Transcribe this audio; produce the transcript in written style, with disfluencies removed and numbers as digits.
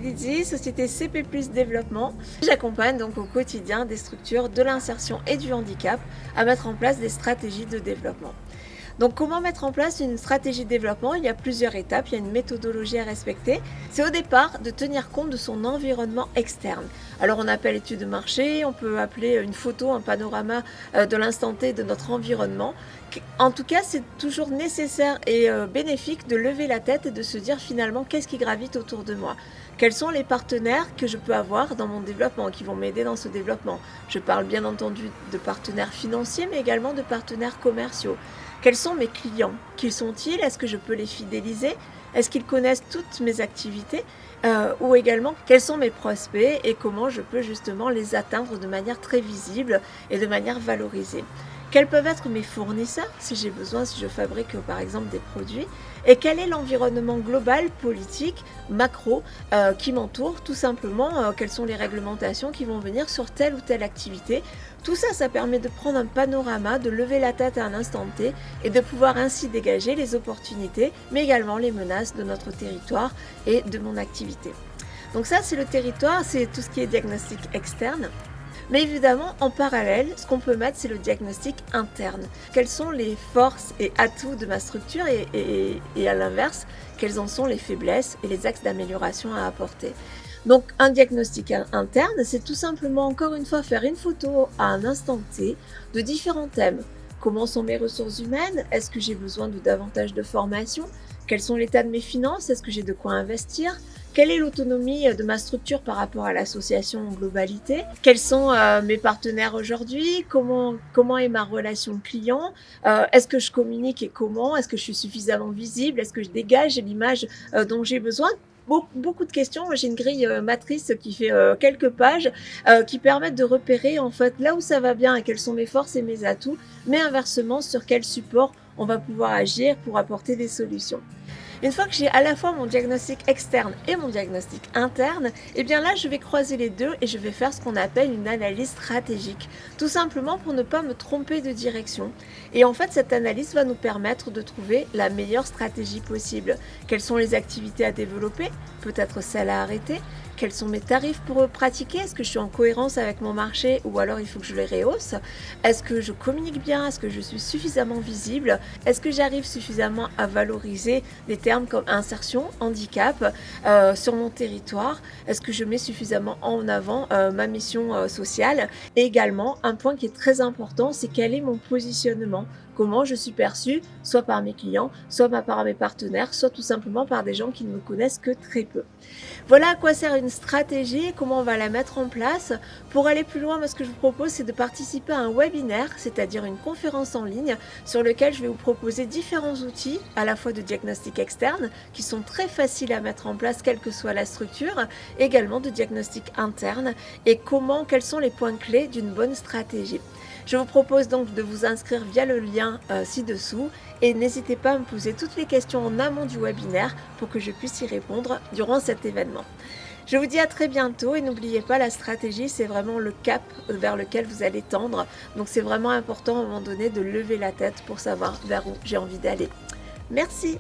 Lydie, société CP+ Développement. J'accompagne donc au quotidien des structures de l'insertion et du handicap à mettre en place des stratégies de développement. Donc comment mettre en place une stratégie de développement? Il y a plusieurs étapes, il y a une méthodologie à respecter. C'est au départ de tenir compte de son environnement externe. Alors on appelle étude de marché, on peut appeler une photo, un panorama de l'instant T de notre environnement. En tout cas, c'est toujours nécessaire et bénéfique de lever la tête et de se dire finalement qu'est-ce qui gravite autour de moi. Quels sont les partenaires que je peux avoir dans mon développement, qui vont m'aider dans ce développement? Je parle bien entendu de partenaires financiers, mais également de partenaires commerciaux. Quels sont mes clients? Qui sont-ils? Est-ce que je peux les fidéliser? Est-ce qu'ils connaissent toutes mes activités? Ou également, quels sont mes prospects et comment je peux justement les atteindre de manière très visible et de manière valorisée? Quels peuvent être mes fournisseurs si j'ai besoin, si je fabrique par exemple des produits? Et quel est l'environnement global, politique, macro qui m'entoure? Tout simplement, quelles sont les réglementations qui vont venir sur telle ou telle activité? Tout ça, ça permet de prendre un panorama, de lever la tête à un instant T et de pouvoir ainsi dégager les opportunités, mais également les menaces de notre territoire et de mon activité. Donc ça, c'est le territoire, c'est tout ce qui est diagnostic externe. Mais évidemment, en parallèle, ce qu'on peut mettre, c'est le diagnostic interne. Quelles sont les forces et atouts de ma structure et à l'inverse, quelles en sont les faiblesses et les axes d'amélioration à apporter. Donc un diagnostic interne, c'est tout simplement, encore une fois, faire une photo à un instant T de différents thèmes. Comment sont mes ressources humaines? Est-ce que j'ai besoin de davantage de formation? Quel sont l'état de mes finances? Est-ce que j'ai de quoi investir? Quelle est l'autonomie de ma structure par rapport à l'association en globalité? Quels sont mes partenaires aujourd'hui? Comment est ma relation client? Est-ce que je communique et comment? Est-ce que je suis suffisamment visible? Est-ce que je dégage l'image dont j'ai besoin? Beaucoup de questions. J'ai une grille matrice qui fait quelques pages qui permettent de repérer en fait là où ça va bien et quelles sont mes forces et mes atouts, mais inversement sur quel support on va pouvoir agir pour apporter des solutions. Une fois que j'ai à la fois mon diagnostic externe et mon diagnostic interne, eh bien là, je vais croiser les deux et je vais faire ce qu'on appelle une analyse stratégique. Tout simplement pour ne pas me tromper de direction. Et en fait, cette analyse va nous permettre de trouver la meilleure stratégie possible. Quelles sont les activités à développer? Peut-être celles à arrêter? Quels sont mes tarifs pour pratiquer? Est-ce que je suis en cohérence avec mon marché ou alors il faut que je les rehausse? Est-ce que je communique bien? Est-ce que je suis suffisamment visible? Est-ce que j'arrive suffisamment à valoriser des termes comme insertion, handicap sur mon territoire? Est-ce que je mets suffisamment en avant ma mission sociale? Et également, un point qui est très important, c'est quel est mon positionnement? Comment je suis perçue, soit par mes clients, soit par mes partenaires, soit tout simplement par des gens qui ne me connaissent que très peu. Voilà à quoi sert une stratégie et comment on va la mettre en place. Pour aller plus loin, moi, ce que je vous propose, c'est de participer à un webinaire, c'est-à-dire une conférence en ligne sur lequel je vais vous proposer différents outils, à la fois de diagnostic externe, qui sont très faciles à mettre en place, quelle que soit la structure, également de diagnostic interne et quels sont les points clés d'une bonne stratégie. Je vous propose donc de vous inscrire via le lien ci-dessous et n'hésitez pas à me poser toutes les questions en amont du webinaire pour que je puisse y répondre durant cet événement. Je vous dis à très bientôt et n'oubliez pas, la stratégie, c'est vraiment le cap vers lequel vous allez tendre. Donc c'est vraiment important à un moment donné de lever la tête pour savoir vers où j'ai envie d'aller. Merci.